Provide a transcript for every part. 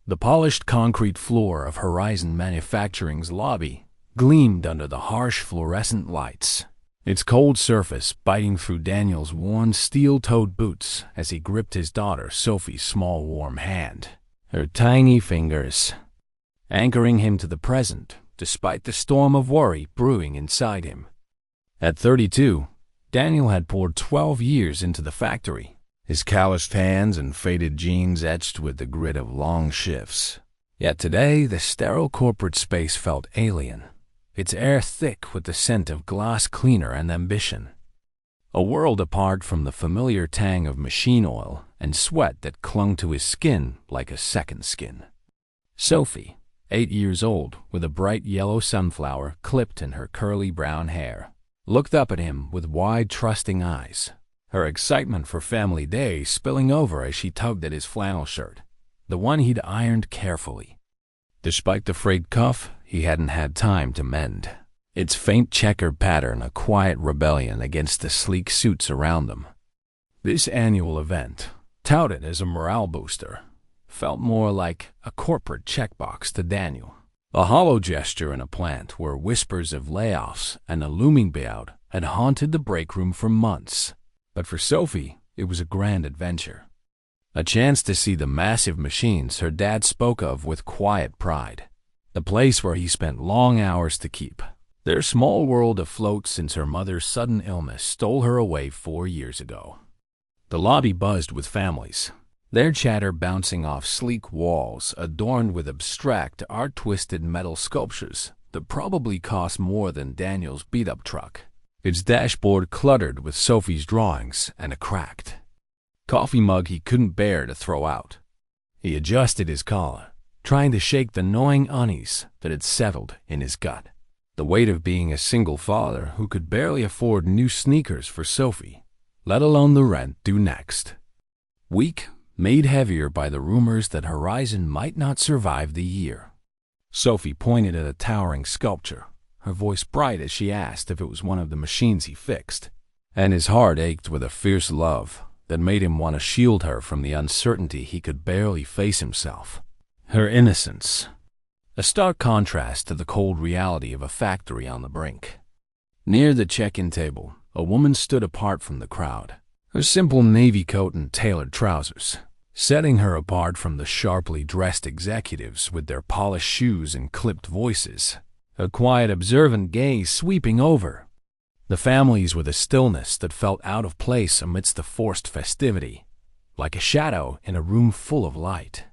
The polished concrete floor of Horizon Manufacturing's lobby gleamed under the harsh fluorescent lights, its cold surface biting through Daniel's worn steel-toed boots as he gripped his daughter Sophie's small warm hand, her tiny fingers anchoring him to the present despite the storm of worry brewing inside him. At 32, Daniel had poured 12 years into the factory, his calloused hands and faded jeans etched with the grit of long shifts. Yet today, the sterile corporate space felt alien, its air thick with the scent of glass cleaner and ambition. A world apart from the familiar tang of machine oil and sweat that clung to his skin like a second skin. Sophie, 8 years old, with a bright yellow sunflower clipped in her curly brown hair, looked up at him with wide, trusting eyes, her excitement for family day spilling over as she tugged at his flannel shirt, the one he'd ironed carefully. Despite the frayed cuff, he hadn't had time to mend, its faint checkered pattern a quiet rebellion against the sleek suits around them. This annual event, touted as a morale booster, felt more like a corporate checkbox to Daniel, a hollow gesture in a plant where whispers of layoffs and a looming buyout had haunted the break room for months. But for Sophie, it was a grand adventure, a chance to see the massive machines her dad spoke of with quiet pride, the place where he spent long hours to keep their small world afloat since her mother's sudden illness stole her away 4 years ago. The lobby buzzed with families, their chatter bouncing off sleek walls adorned with abstract, art-twisted metal sculptures that probably cost more than Daniel's beat-up truck, its dashboard cluttered with Sophie's drawings and a cracked coffee mug he couldn't bear to throw out. He adjusted his collar, trying to shake the gnawing unease that had settled in his gut, the weight of being a single father who could barely afford new sneakers for Sophie, let alone the rent due next. Weak, made heavier by the rumors that Horizon might not survive the year. Sophie pointed at a towering sculpture, her voice bright as she asked if it was one of the machines he fixed, and his heart ached with a fierce love that made him want to shield her from the uncertainty he could barely face himself. Her innocence, a stark contrast to the cold reality of a factory on the brink. Near the check-in table, a woman stood apart from the crowd, her simple navy coat and tailored trousers setting her apart from the sharply dressed executives with their polished shoes and clipped voices, a quiet, observant gaze sweeping over the families with a stillness that felt out of place amidst the forced festivity, like a shadow in a room full of light.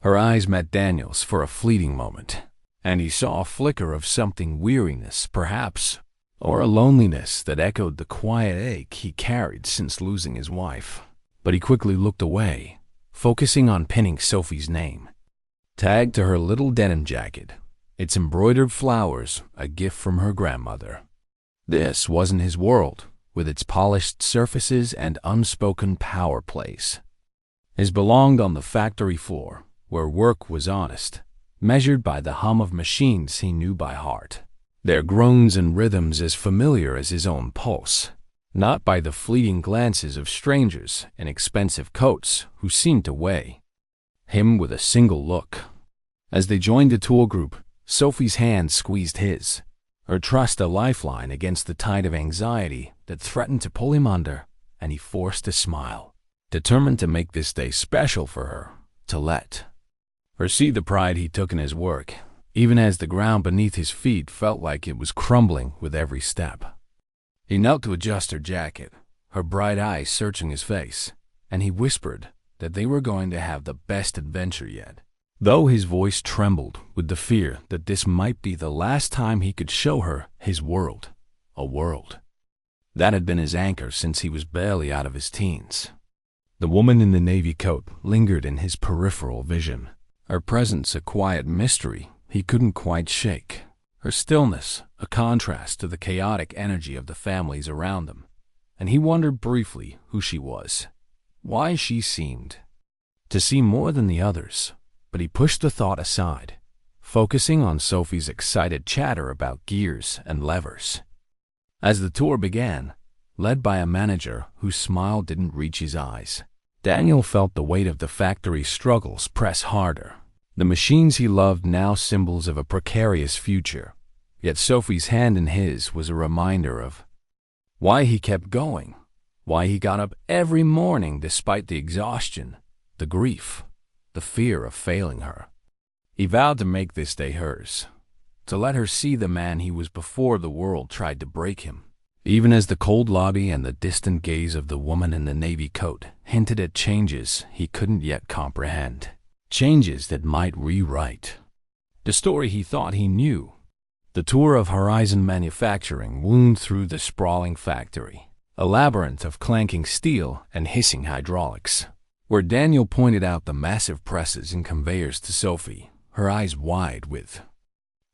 Her eyes met Daniel's for a fleeting moment, and he saw a flicker of something weariness, perhaps, or a loneliness that echoed the quiet ache he carried since losing his wife. But he quickly looked away, focusing on pinning Sophie's name, tagged to her little denim jacket, its embroidered flowers a gift from her grandmother. This wasn't his world, with its polished surfaces and unspoken power plays. His belonged on the factory floor, where work was honest, measured by the hum of machines he knew by heart, their groans and rhythms as familiar as his own pulse, not by the fleeting glances of strangers in expensive coats who seemed to weigh him with a single look. As they joined the tour group, Sophie's hand squeezed his, her trust a lifeline against the tide of anxiety that threatened to pull him under, and he forced a smile, determined to make this day special for her, to let her see the pride he took in his work, even as the ground beneath his feet felt like it was crumbling with every step. He knelt to adjust her jacket, her bright eyes searching his face, and he whispered that they were going to have the best adventure yet, though his voice trembled with the fear that this might be the last time he could show her his world, a world that had been his anchor since he was barely out of his teens. The woman in the navy coat lingered in his peripheral vision, her presence a quiet mystery he couldn't quite shake, her stillness a contrast to the chaotic energy of the families around them, and he wondered briefly who she was, why she seemed to see more than the others, but he pushed the thought aside, focusing on Sophie's excited chatter about gears and levers. As the tour began, led by a manager whose smile didn't reach his eyes, Daniel felt the weight of the factory's struggles press harder, The machines he loved now symbols of a precarious future. Yet Sophie's hand in his was a reminder of why he kept going, why he got up every morning despite the exhaustion, the grief, the fear of failing her. He vowed to make this day hers, to let her see the man he was before the world tried to break him. Even as the cold lobby and the distant gaze of the woman in the navy coat hinted at changes he couldn't yet comprehend. Changes that might rewrite the story he thought he knew. The tour of Horizon Manufacturing wound through the sprawling factory, a labyrinth of clanking steel and hissing hydraulics, where Daniel pointed out the massive presses and conveyors to Sophie, her eyes wide with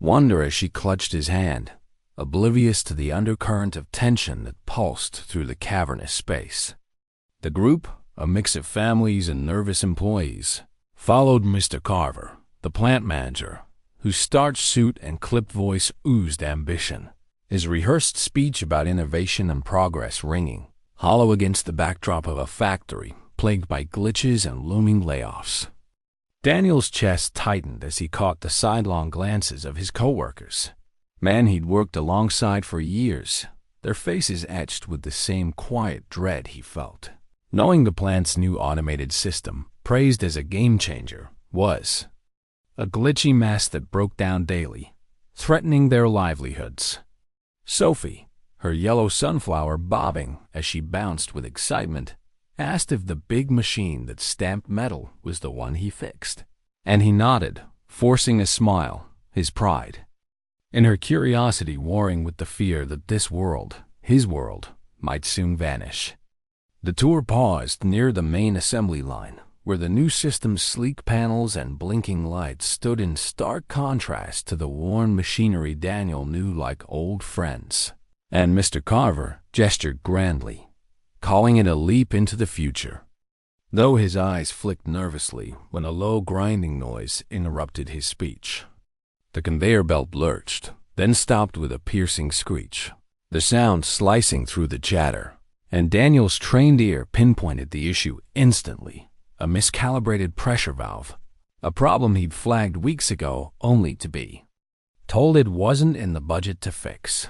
wonder as she clutched his hand, oblivious to the undercurrent of tension that pulsed through the cavernous space. The group, a mix of families and nervous employees, followed Mr. Carver, the plant manager, whose starched suit and clipped voice oozed ambition, his rehearsed speech about innovation and progress ringing hollow against the backdrop of a factory plagued by glitches and looming layoffs. Daniel's chest tightened as he caught the sidelong glances of his coworkers, men he'd worked alongside for years, their faces etched with the same quiet dread he felt, knowing the plant's new automated system, praised as a game-changer, was a glitchy mess that broke down daily, threatening their livelihoods. Sophie, her yellow sunflower bobbing as she bounced with excitement, asked if the big machine that stamped metal was the one he fixed. And he nodded, forcing a smile, his pride in her curiosity warring with the fear that this world, his world, might soon vanish. The tour paused near the main assembly line, where the new system's sleek panels and blinking lights stood in stark contrast to the worn machinery Daniel knew like old friends. And Mr. Carver gestured grandly, calling it a leap into the future, though his eyes flicked nervously when a low grinding noise interrupted his speech. The conveyor belt lurched, then stopped with a piercing screech, the sound slicing through the chatter, and Daniel's trained ear pinpointed the issue instantly. A miscalibrated pressure valve, a problem he'd flagged weeks ago only to be told it wasn't in the budget to fix.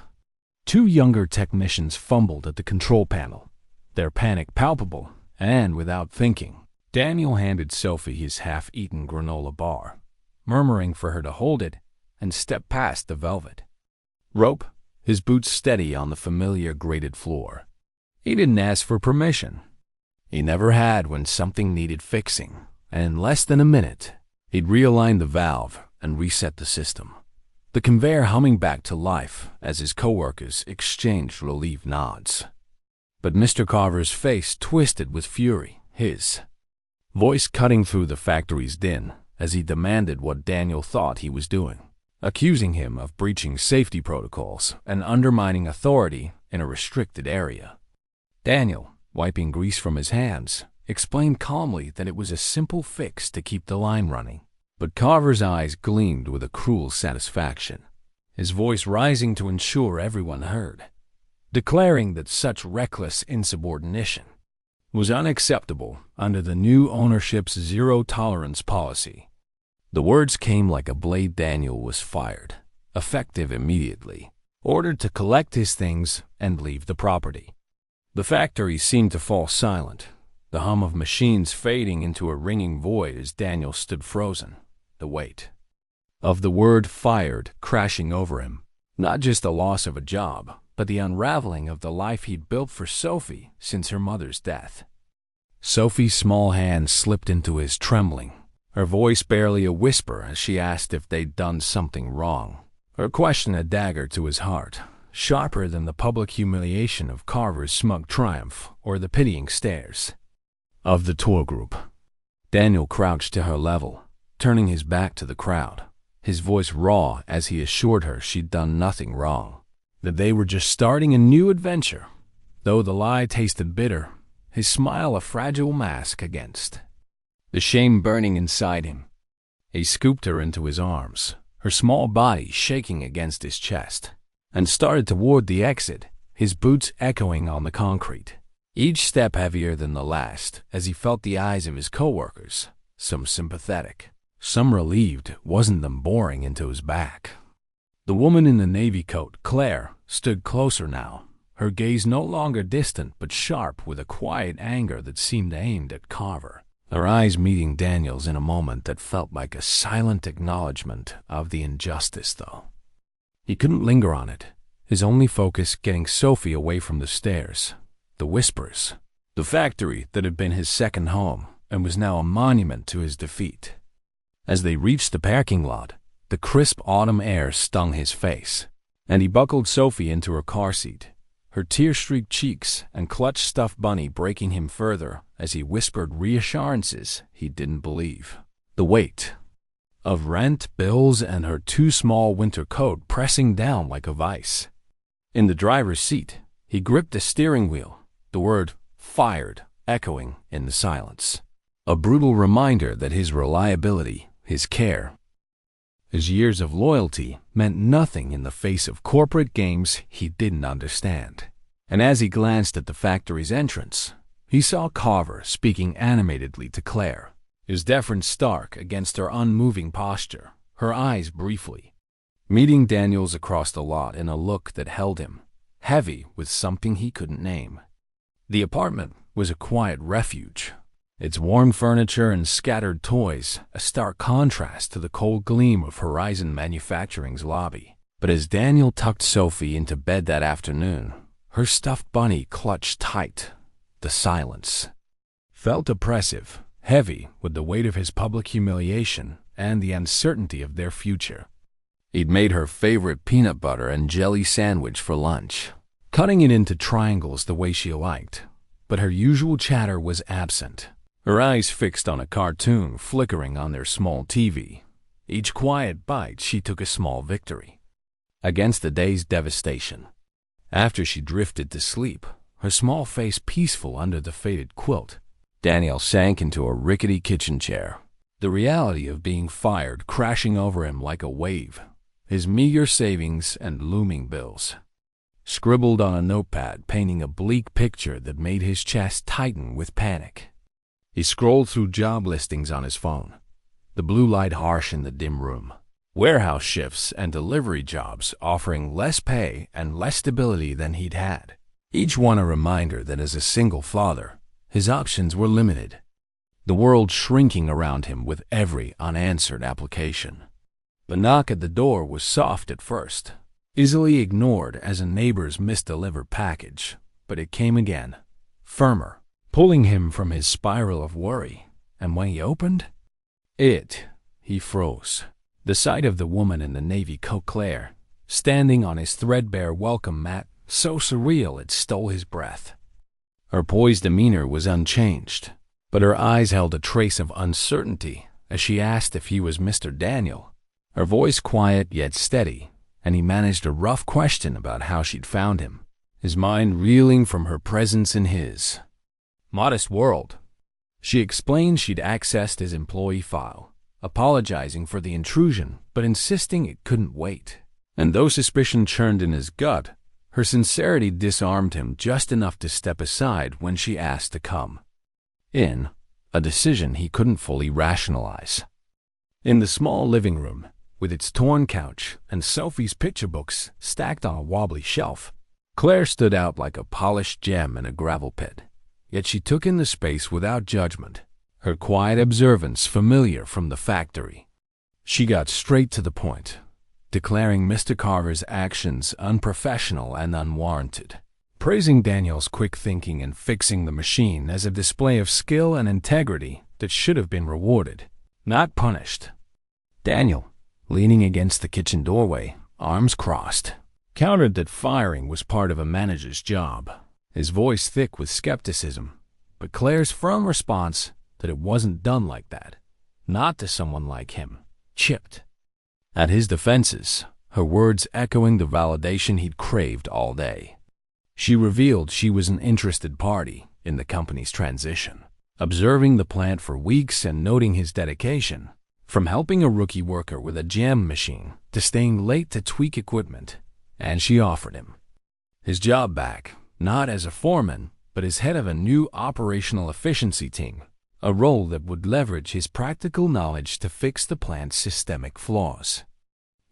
Two younger technicians fumbled at the control panel, their panic palpable, and without thinking, Daniel handed Sophie his half-eaten granola bar, murmuring for her to hold it and step past the velvet rope, his boots steady on the familiar grated floor. He didn't ask for permission. He never had when something needed fixing, and in less than a minute, he'd realigned the valve and reset the system, the conveyor humming back to life as his coworkers exchanged relieved nods. But Mr. Carver's face twisted with fury, his voice cutting through the factory's din as he demanded what Daniel thought he was doing, accusing him of breaching safety protocols and undermining authority in a restricted area. Daniel, wiping grease from his hands, explained calmly that it was a simple fix to keep the line running. But Carver's eyes gleamed with a cruel satisfaction, his voice rising to ensure everyone heard, declaring that such reckless insubordination was unacceptable under the new ownership's zero-tolerance policy. The words came like a blade. Daniel was fired, effective immediately, ordered to collect his things and leave the property. The factory seemed to fall silent, the hum of machines fading into a ringing void as Daniel stood frozen, the weight of the word fired crashing over him, not just the loss of a job, but the unraveling of the life he'd built for Sophie since her mother's death. Sophie's small hand slipped into his, trembling, her voice barely a whisper as she asked if they'd done something wrong, her question a dagger to his heart, sharper than the public humiliation of Carver's smug triumph or the pitying stares of the tour group. Daniel crouched to her level, turning his back to the crowd, his voice raw as he assured her she'd done nothing wrong, that they were just starting a new adventure. Though the lie tasted bitter, his smile a fragile mask against the shame burning inside him. He scooped her into his arms, her small body shaking against his chest, and started toward the exit, his boots echoing on the concrete, each step heavier than the last as he felt the eyes of his coworkers, some sympathetic, some relieved it wasn't them boring into his back. The woman in the navy coat, Claire, stood closer now, her gaze no longer distant but sharp with a quiet anger that seemed aimed at Carver. Her eyes meeting Daniel's in a moment that felt like a silent acknowledgement of the injustice, though. He couldn't linger on it, his only focus getting Sophie away from the stairs, the whispers, the factory that had been his second home and was now a monument to his defeat. As they reached the parking lot, the crisp autumn air stung his face, and he buckled Sophie into her car seat, her tear-streaked cheeks and clutched stuffed bunny breaking him further as he whispered reassurances he didn't believe. The weight of rent, bills, and her too small winter coat pressing down like a vice. In the driver's seat, he gripped the steering wheel, the word "fired" echoing in the silence. A brutal reminder that his reliability, his care, his years of loyalty meant nothing in the face of corporate games he didn't understand. And as he glanced at the factory's entrance, he saw Carver speaking animatedly to Claire, his deference stark against her unmoving posture, her eyes briefly meeting Daniel's across the lot in a look that held him, heavy with something he couldn't name. The apartment was a quiet refuge, its worn furniture and scattered toys a stark contrast to the cold gleam of Horizon Manufacturing's lobby. But as Daniel tucked Sophie into bed that afternoon, her stuffed bunny clutched tight. The silence felt oppressive, heavy with the weight of his public humiliation and the uncertainty of their future. He'd made her favorite peanut butter and jelly sandwich for lunch, cutting it into triangles the way she liked, but her usual chatter was absent, her eyes fixed on a cartoon flickering on their small TV. Each quiet bite she took a small victory against the day's devastation. After she drifted to sleep, her small face peaceful under the faded quilt, Daniel sank into a rickety kitchen chair, the reality of being fired crashing over him like a wave, his meager savings and looming bills scribbled on a notepad painting a bleak picture that made his chest tighten with panic. He scrolled through job listings on his phone, the blue light harsh in the dim room. Warehouse shifts and delivery jobs offering less pay and less stability than he'd had. Each one a reminder that as a single father, his options were limited. The world shrinking around him with every unanswered application. The knock at the door was soft at first, easily ignored as a neighbor's misdelivered package, but it came again, firmer, pulling him from his spiral of worry. And when he opened he froze. The sight of the woman in the navy coat, Claire, standing on his threadbare welcome mat, so surreal it stole his breath. Her poised demeanor was unchanged, but her eyes held a trace of uncertainty as she asked if he was Mr. Daniel, her voice quiet yet steady, and he managed a rough question about how she'd found him, his mind reeling from her presence in his modest world. She explained she'd accessed his employee file, apologizing for the intrusion but insisting it couldn't wait. And though suspicion churned in his gut, her sincerity disarmed him just enough to step aside when she asked to come in, a decision he couldn't fully rationalize. In the small living room, with its torn couch and Sophie's picture books stacked on a wobbly shelf, Claire stood out like a polished gem in a gravel pit. Yet she took in the space without judgment, her quiet observance familiar from the factory. She got straight to the point, declaring Mr. Carver's actions unprofessional and unwarranted, praising Daniel's quick thinking in fixing the machine as a display of skill and integrity that should have been rewarded, not punished. Daniel, leaning against the kitchen doorway, arms crossed, countered that firing was part of a manager's job, his voice thick with skepticism, but Claire's firm response that it wasn't done like that, not to someone like him, chipped at his defenses, her words echoing the validation he'd craved all day. She revealed she was an interested party in the company's transition, observing the plant for weeks and noting his dedication, from helping a rookie worker with a jam machine to staying late to tweak equipment, and she offered him his job back, not as a foreman, but as head of a new operational efficiency team, a role that would leverage his practical knowledge to fix the plant's systemic flaws.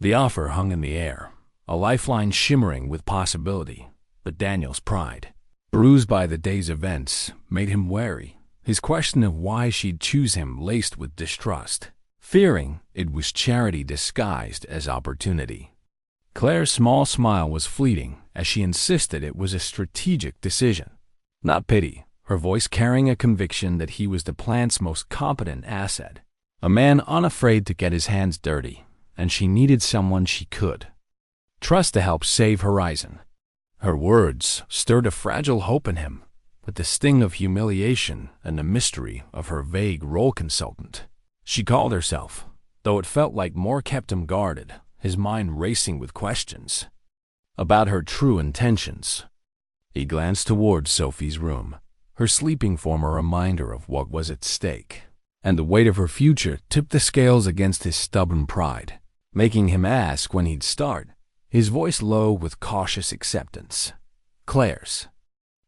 The offer hung in the air, a lifeline shimmering with possibility, but Daniel's pride, bruised by the day's events, made him wary, his question of why she'd choose him laced with distrust, fearing it was charity disguised as opportunity. Claire's small smile was fleeting as she insisted it was a strategic decision, not pity, her voice carrying a conviction that he was the plant's most competent asset, a man unafraid to get his hands dirty, and she needed someone she could trust to help save Horizon. Her words stirred a fragile hope in him, with the sting of humiliation and the mystery of her vague role consultant. She called herself, though it felt like more kept him guarded, his mind racing with questions about her true intentions. He glanced towards Sophie's room, her sleeping form a reminder of what was at stake, and the weight of her future tipped the scales against his stubborn pride, making him ask when he'd start, his voice low with cautious acceptance. Claire's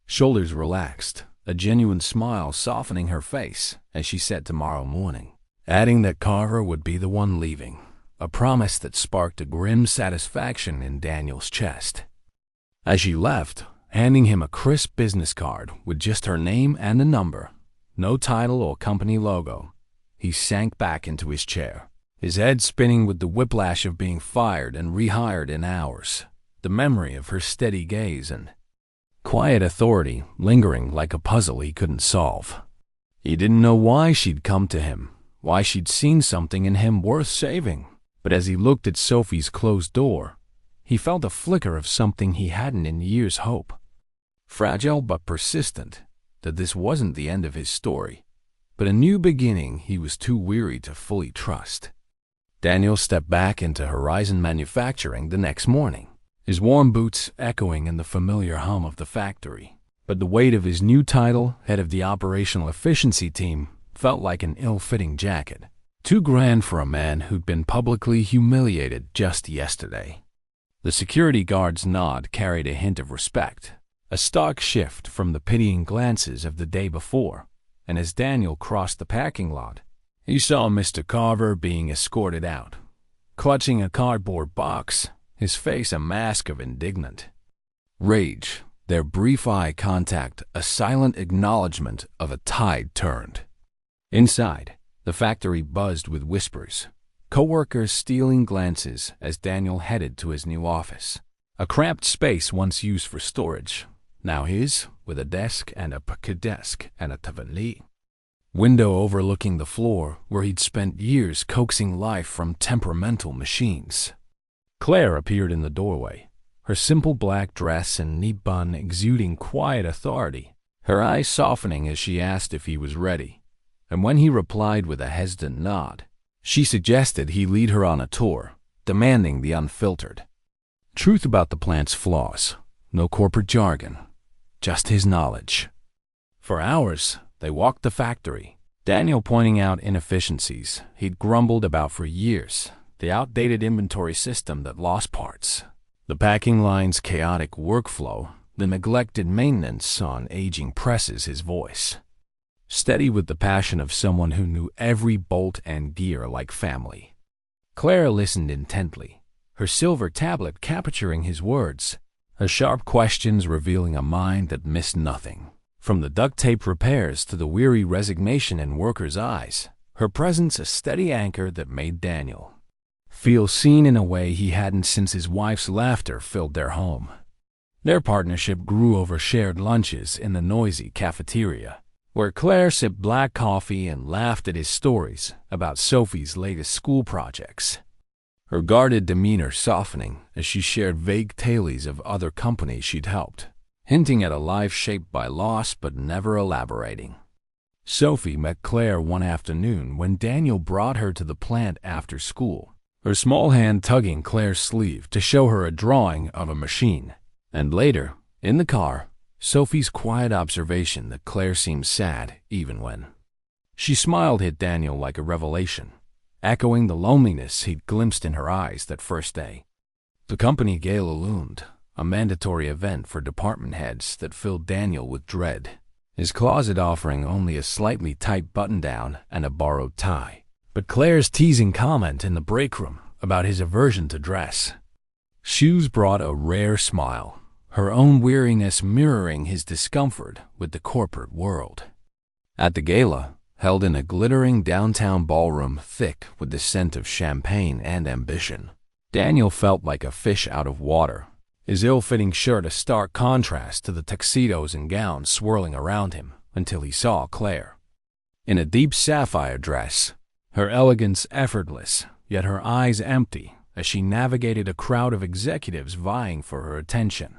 shoulders relaxed, a genuine smile softening her face as she said tomorrow morning, adding that Carver would be the one leaving, a promise that sparked a grim satisfaction in Daniel's chest. As she left, handing him a crisp business card with just her name and a number, no title or company logo, he sank back into his chair, his head spinning with the whiplash of being fired and rehired in hours, the memory of her steady gaze and quiet authority lingering like a puzzle he couldn't solve. He didn't know why she'd come to him, why she'd seen something in him worth saving, but as he looked at Sophie's closed door, he felt a flicker of something he hadn't in years hoped. Fragile but persistent, that this wasn't the end of his story, but a new beginning he was too weary to fully trust. Daniel stepped back into Horizon Manufacturing the next morning, his warm boots echoing in the familiar hum of the factory. But the weight of his new title, head of the operational efficiency team, felt like an ill-fitting jacket, too grand for a man who'd been publicly humiliated just yesterday. The security guard's nod carried a hint of respect, a stark shift from the pitying glances of the day before, and as Daniel crossed the parking lot, he saw Mr. Carver being escorted out, clutching a cardboard box, his face a mask of indignant rage, their brief eye contact a silent acknowledgement of a tide turned. Inside, the factory buzzed with whispers, co-workers stealing glances as Daniel headed to his new office, a cramped space once used for storage, now his, with a desk and a parquet desk and a tavanli. Window overlooking the floor where he'd spent years coaxing life from temperamental machines. Claire appeared in the doorway, her simple black dress and neat bun exuding quiet authority, her eyes softening as she asked if he was ready, and when he replied with a hesitant nod, she suggested he lead her on a tour, demanding the unfiltered truth about the plant's flaws, no corporate jargon, just his knowledge. For hours, they walked the factory, Daniel pointing out inefficiencies he'd grumbled about for years, the outdated inventory system that lost parts, the packing line's chaotic workflow, the neglected maintenance on aging presses, his voice steady with the passion of someone who knew every bolt and gear like family. Claire listened intently, her silver tablet capturing his words, her sharp questions revealing a mind that missed nothing. From the duct tape repairs to the weary resignation in workers' eyes, her presence a steady anchor that made Daniel feel seen in a way he hadn't since his wife's laughter filled their home. Their partnership grew over shared lunches in the noisy cafeteria, where Claire sipped black coffee and laughed at his stories about Sophie's latest school projects, her guarded demeanor softening as she shared vague tales of other companies she'd helped, hinting at a life shaped by loss but never elaborating. Sophie met Claire one afternoon when Daniel brought her to the plant after school, her small hand tugging Claire's sleeve to show her a drawing of a machine. And later, in the car, Sophie's quiet observation that Claire seemed sad even when she smiled hit Daniel like a revelation, echoing the loneliness he'd glimpsed in her eyes that first day. The company gala loomed, a mandatory event for department heads that filled Daniel with dread. his closet offering only a slightly tight button-down and a borrowed tie. But Claire's teasing comment in the break room about his aversion to dress shoes brought a rare smile, her own weariness mirroring his discomfort with the corporate world. At the gala, held in a glittering downtown ballroom thick with the scent of champagne and ambition, Daniel felt like a fish out of water, his ill-fitting shirt a stark contrast to the tuxedos and gowns swirling around him until he saw Claire. In a deep sapphire dress, her elegance effortless, yet her eyes empty as she navigated a crowd of executives vying for her attention.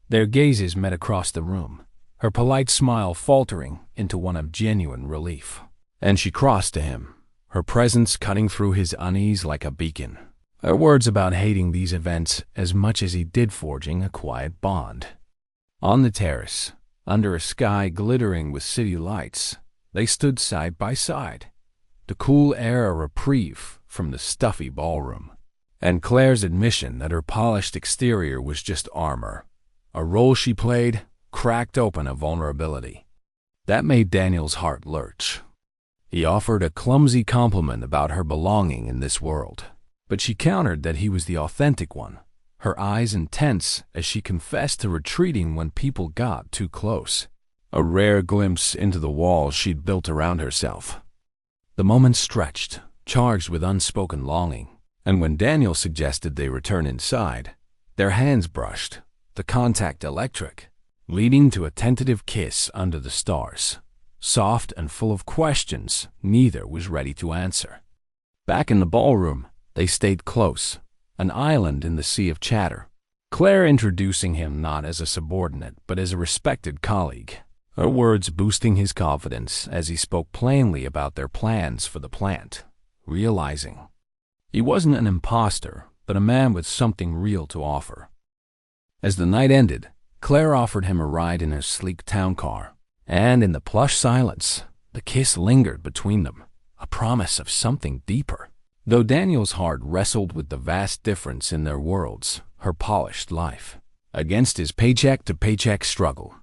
Their gazes met across the room, her polite smile faltering into one of genuine relief. And she crossed to him, her presence cutting through his unease like a beacon. Her words about hating these events as much as he did forging a quiet bond. On the terrace, under a sky glittering with city lights, they stood side by side, the cool air a reprieve from the stuffy ballroom, and Claire's admission that her polished exterior was just armor, a role she played, cracked open a vulnerability. That made Daniel's heart lurch. He offered a clumsy compliment about her belonging in this world, but she countered that he was the authentic one, her eyes intense as she confessed to retreating when people got too close, a rare glimpse into the walls she'd built around herself. The moment stretched, charged with unspoken longing, and when Daniel suggested they return inside, their hands brushed, the contact electric, leading to a tentative kiss under the stars, soft and full of questions neither was ready to answer. Back in the ballroom, they stayed close, an island in the sea of chatter, Claire introducing him not as a subordinate but as a respected colleague, her words boosting his confidence as he spoke plainly about their plans for the plant, realizing he wasn't an imposter but a man with something real to offer. As the night ended, Claire offered him a ride in her sleek town car, and in the plush silence, the kiss lingered between them, a promise of something deeper. Though Daniel's heart wrestled with the vast difference in their worlds, her polished life, against his paycheck-to-paycheck struggle.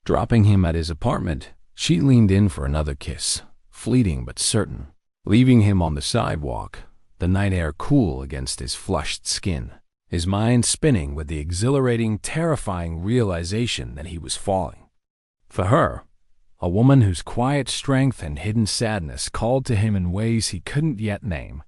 Dropping him at his apartment, she leaned in for another kiss, fleeting but certain, leaving him on the sidewalk, the night air cool against his flushed skin, his mind spinning with the exhilarating, terrifying realization that he was falling. For her, a woman whose quiet strength and hidden sadness called to him in ways he couldn't yet name.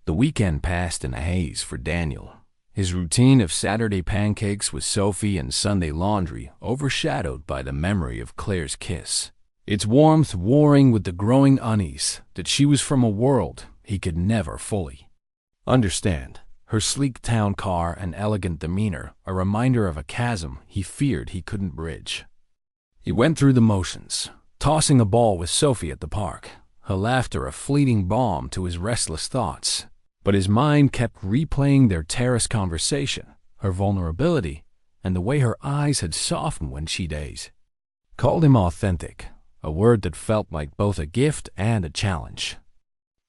The weekend passed in a haze for Daniel, his routine of Saturday pancakes with Sophie and Sunday laundry overshadowed by the memory of Claire's kiss, its warmth warring with the growing unease that she was from a world he could never fully understand. Her sleek town car and elegant demeanor a reminder of a chasm he feared he couldn't bridge. He went through the motions, tossing a ball with Sophie at the park, her laughter a fleeting balm to his restless thoughts. But his mind kept replaying their terrace conversation, her vulnerability, and the way her eyes had softened when she called him authentic, a word that felt like both a gift and a challenge.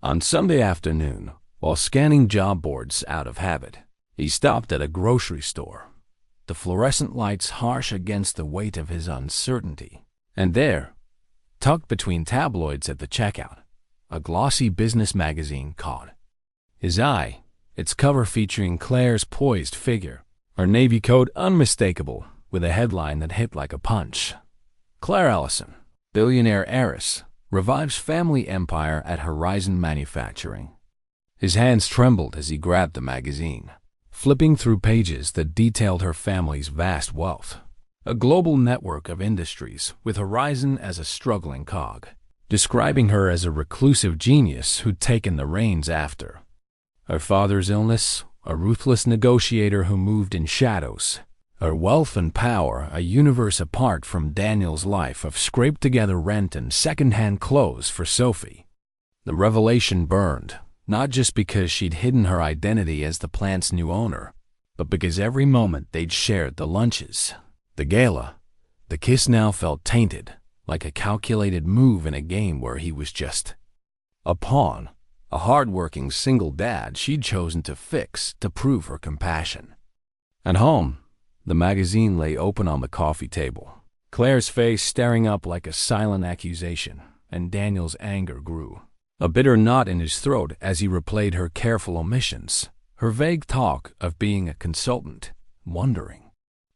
On Sunday afternoon, while scanning job boards out of habit, he stopped at a grocery store, the fluorescent lights harsh against the weight of his uncertainty. And there, tucked between tabloids at the checkout, a glossy business magazine caught his eye, its cover featuring Claire's poised figure, her navy coat unmistakable, with a headline that hit like a punch. Claire Ellison, billionaire heiress, revives family empire at Horizon Manufacturing. His hands trembled as he grabbed the magazine, flipping through pages that detailed her family's vast wealth. A global network of industries with Horizon as a struggling cog, describing her as a reclusive genius who'd taken the reins after her father's illness, a ruthless negotiator who moved in shadows, her wealth and power a universe apart from Daniel's life of scraped-together rent and second-hand clothes for Sophie. The revelation burned, not just because she'd hidden her identity as the plant's new owner, but because every moment they'd shared the lunches, the gala, the kiss now felt tainted, like a calculated move in a game where he was just a pawn. A hard-working single dad she'd chosen to fix to prove her compassion. At home, the magazine lay open on the coffee table, Claire's face staring up like a silent accusation, and Daniel's anger grew. A bitter knot in his throat as he replayed her careful omissions, her vague talk of being a consultant, wondering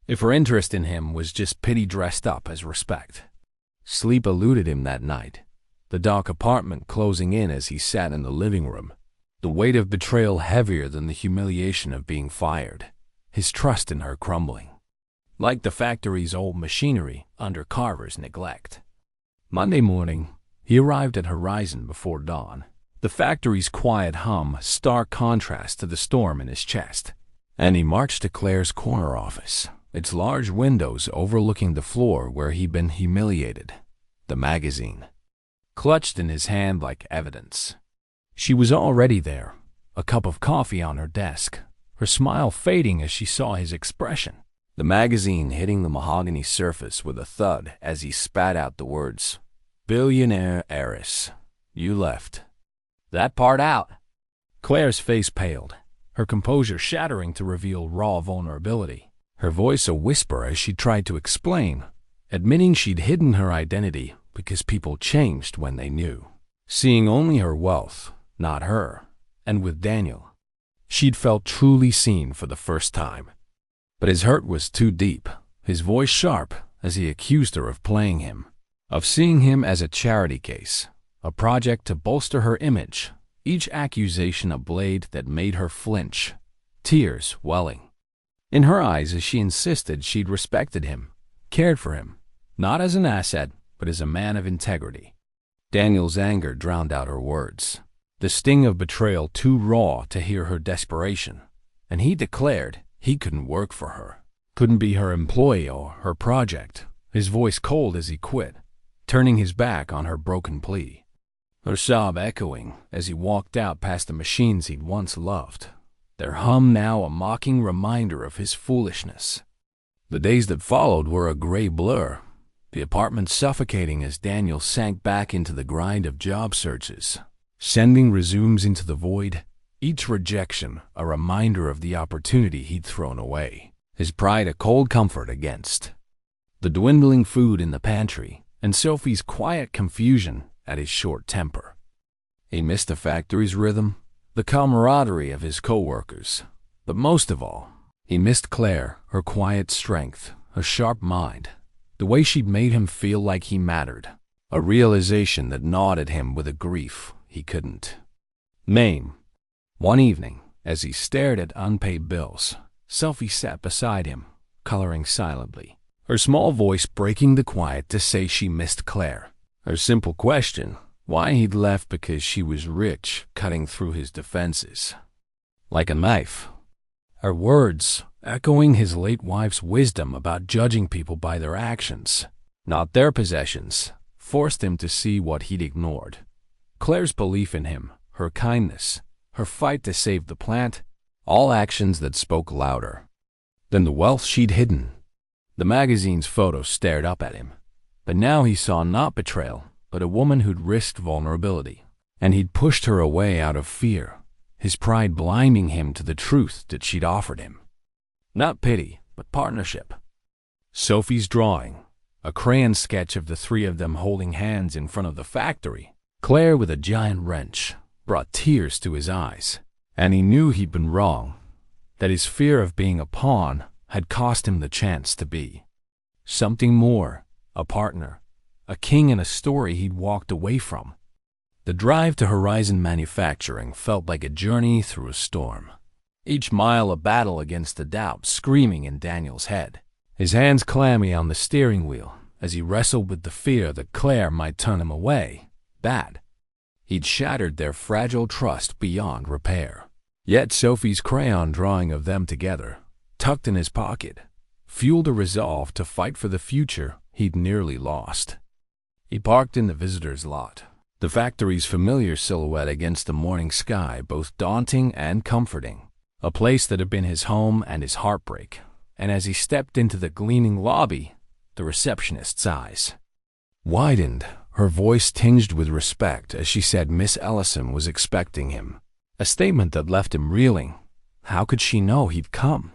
if her interest in him was just pity dressed up as respect. Sleep eluded him that night, the dark apartment closing in as he sat in the living room, the weight of betrayal heavier than the humiliation of being fired, his trust in her crumbling, like the factory's old machinery under Carver's neglect. Monday morning, he arrived at Horizon before dawn, the factory's quiet hum stark contrast to the storm in his chest, and he marched to Claire's corner office, its large windows overlooking the floor where he'd been humiliated, the magazine clutched in his hand like evidence. She was already there, a cup of coffee on her desk, her smile fading as she saw his expression, the magazine hitting the mahogany surface with a thud as he spat out the words, "Billionaire heiress, you left that part out." Claire's face paled, her composure shattering to reveal raw vulnerability, her voice a whisper as she tried to explain, admitting she'd hidden her identity because people changed when they knew, seeing only her wealth, not her, and with Daniel, she'd felt truly seen for the first time. But his hurt was too deep, his voice sharp as he accused her of playing him, of seeing him as a charity case, a project to bolster her image, each accusation a blade that made her flinch, tears welling in her eyes as she insisted she'd respected him, cared for him, not as an asset, but as a man of integrity. Daniel's anger drowned out her words, the sting of betrayal too raw to hear her desperation, and he declared he couldn't work for her, couldn't be her employee or her project, his voice cold as he quit, turning his back on her broken plea, her sob echoing as he walked out past the machines he'd once loved, their hum now a mocking reminder of his foolishness. The days that followed were a gray blur, the apartment suffocating as Daniel sank back into the grind of job searches, sending resumes into the void, each rejection a reminder of the opportunity he'd thrown away, his pride a cold comfort against the dwindling food in the pantry and Sophie's quiet confusion at his short temper. He missed the factory's rhythm, the camaraderie of his co-workers, but most of all, he missed Claire, her quiet strength, her sharp mind, the way she'd made him feel like he mattered, a realization that gnawed at him with a grief he couldn't name. One evening, as he stared at unpaid bills, Sophie sat beside him, coloring silently, her small voice breaking the quiet to say she missed Claire. Her simple question, why he'd left because she was rich, cutting through his defenses like a knife. Her words, echoing his late wife's wisdom about judging people by their actions, not their possessions, forced him to see what he'd ignored. Claire's belief in him, her kindness, her fight to save the plant, all actions that spoke louder than the wealth she'd hidden. The magazine's photo stared up at him, but now he saw not betrayal, but a woman who'd risked vulnerability, and he'd pushed her away out of fear, his pride blinding him to the truth that she'd offered him. Not pity, but partnership. Sophie's drawing, a crayon sketch of the three of them holding hands in front of the factory, Claire with a giant wrench, brought tears to his eyes, and he knew he'd been wrong, that his fear of being a pawn had cost him the chance to be something more, a partner, a king in a story he'd walked away from. The drive to Horizon Manufacturing felt like a journey through a storm, each mile a battle against the doubt screaming in Daniel's head, his hands clammy on the steering wheel as he wrestled with the fear that Claire might turn him away, bad. He'd shattered their fragile trust beyond repair. Yet Sophie's crayon drawing of them together, tucked in his pocket, fueled a resolve to fight for the future he'd nearly lost. He parked in the visitor's lot, the factory's familiar silhouette against the morning sky both daunting and comforting, a place that had been his home and his heartbreak, and as he stepped into the gleaming lobby, the receptionist's eyes widened, her voice tinged with respect as she said Miss Ellison was expecting him, a statement that left him reeling. How could she know he'd come?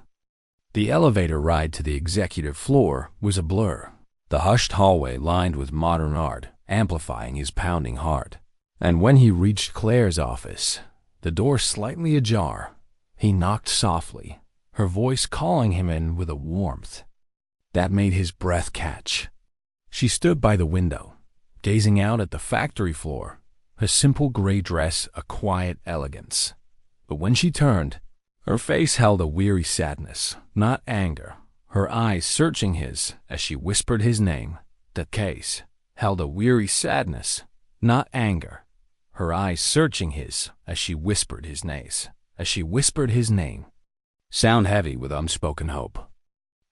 The elevator ride to the executive floor was a blur, The hushed hallway lined with modern art, amplifying his pounding heart. And when he reached Claire's office, the door slightly ajar, he knocked softly, her voice calling him in with a warmth that made his breath catch. She stood by the window, gazing out at the factory floor, her simple gray dress a quiet elegance. But when she turned, her face held a weary sadness, not anger. Her eyes searching his as she whispered his name. The case held a weary sadness, not anger. Her eyes searching his as she whispered his name. Sound heavy with unspoken hope.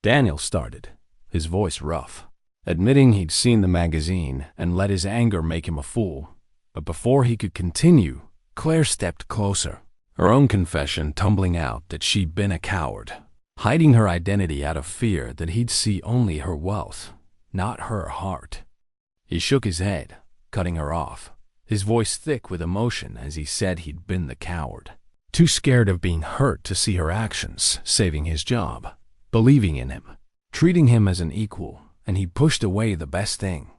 Daniel started, his voice rough, admitting he'd seen the magazine and let his anger make him a fool. But before he could continue, Claire stepped closer, her own confession tumbling out that she'd been a coward, hiding her identity out of fear that he'd see only her wealth, not her heart. He shook his head, cutting her off, his voice thick with emotion as he said he'd been the coward, too scared of being hurt to see her actions saving his job, believing in him, treating him as an equal, and he pushed away the best thing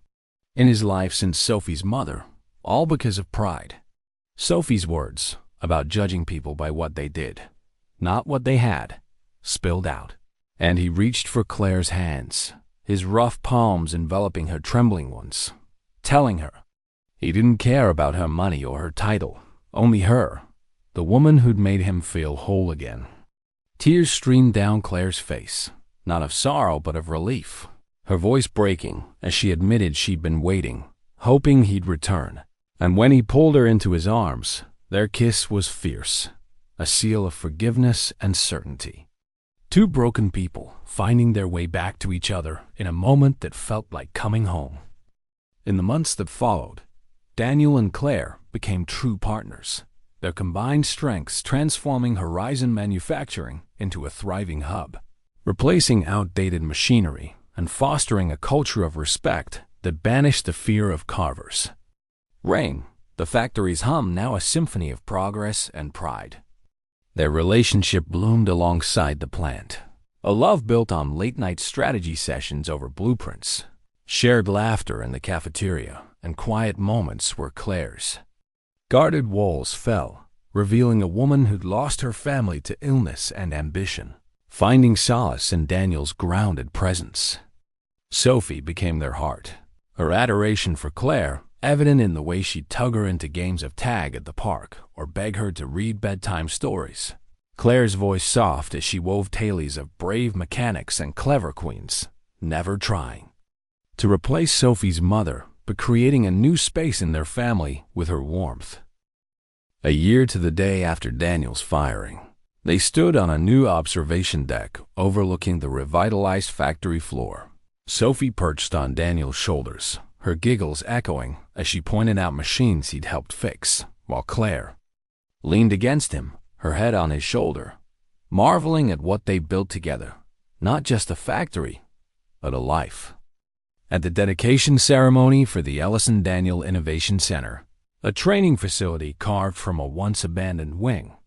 in his life since Sophie's mother, all because of pride. Sophie's words about judging people by what they did, not what they had, spilled out, and he reached for Claire's hands, his rough palms enveloping her trembling ones, telling her he didn't care about her money or her title, only her, the woman who'd made him feel whole again. Tears streamed down Claire's face, not of sorrow but of relief, her voice breaking as she admitted she'd been waiting, hoping he'd return. And when he pulled her into his arms, their kiss was fierce, a seal of forgiveness and certainty. Two broken people finding their way back to each other in a moment that felt like coming home. In the months that followed, Daniel and Claire became true partners, their combined strengths transforming Horizon Manufacturing into a thriving hub, replacing outdated machinery and fostering a culture of respect that banished the fear of carvers. Rain, the factory's hum, now a symphony of progress and pride. Their relationship bloomed alongside the plant, a love built on late-night strategy sessions over blueprints, shared laughter in the cafeteria, and quiet moments were Claire's. Guarded walls fell, revealing a woman who'd lost her family to illness and ambition, finding solace in Daniel's grounded presence. Sophie became their heart, her adoration for Claire evident in the way she'd tug her into games of tag at the park or beg her to read bedtime stories. Claire's voice soft as she wove tales of brave mechanics and clever queens, never trying to replace Sophie's mother, but creating a new space in their family with her warmth. A year to the day after Daniel's firing, they stood on a new observation deck overlooking the revitalized factory floor. Sophie perched on Daniel's shoulders, her giggles echoing as she pointed out machines he'd helped fix, while Claire leaned against him, her head on his shoulder, marveling at what they built together, not just a factory, but a life. At the dedication ceremony for the Ellison Daniel Innovation Center, a training facility carved from a once-abandoned wing,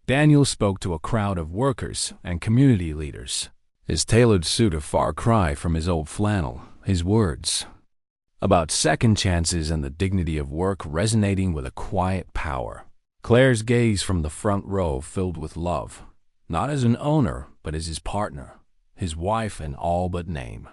Daniel spoke to a crowd of workers and community leaders, his tailored suit a far cry from his old flannel, his words about second chances and the dignity of work resonating with a quiet power. Claire's gaze from the front row filled with love, not as an owner, but as his partner, his wife in all but name.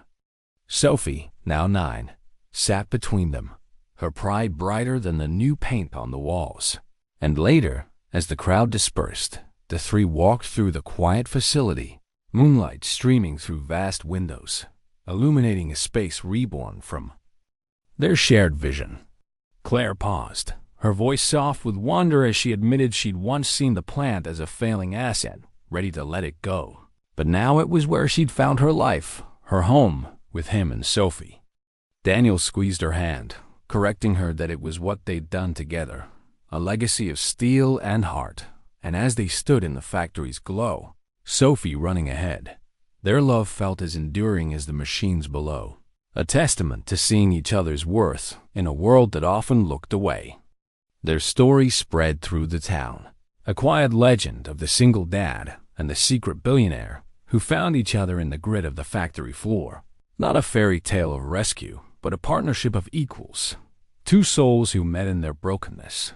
Sophie, now 9, sat between them, her pride brighter than the new paint on the walls. And later, as the crowd dispersed, the three walked through the quiet facility, moonlight streaming through vast windows, illuminating a space reborn from their shared vision. Claire paused, her voice soft with wonder as she admitted she'd once seen the plant as a failing asset, ready to let it go. But now it was where she'd found her life, her home, with him and Sophie. Daniel squeezed her hand, correcting her that it was what they'd done together, a legacy of steel and heart. And as they stood in the factory's glow, Sophie running ahead, their love felt as enduring as the machines below, a testament to seeing each other's worth in a world that often looked away. Their story spread through the town, a quiet legend of the single dad and the secret billionaire who found each other in the grit of the factory floor, Not a fairy tale of rescue, but a partnership of equals. Two souls who met in their brokenness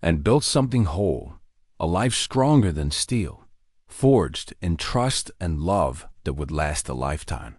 and built something whole, a life stronger than steel, forged in trust and love that would last a lifetime.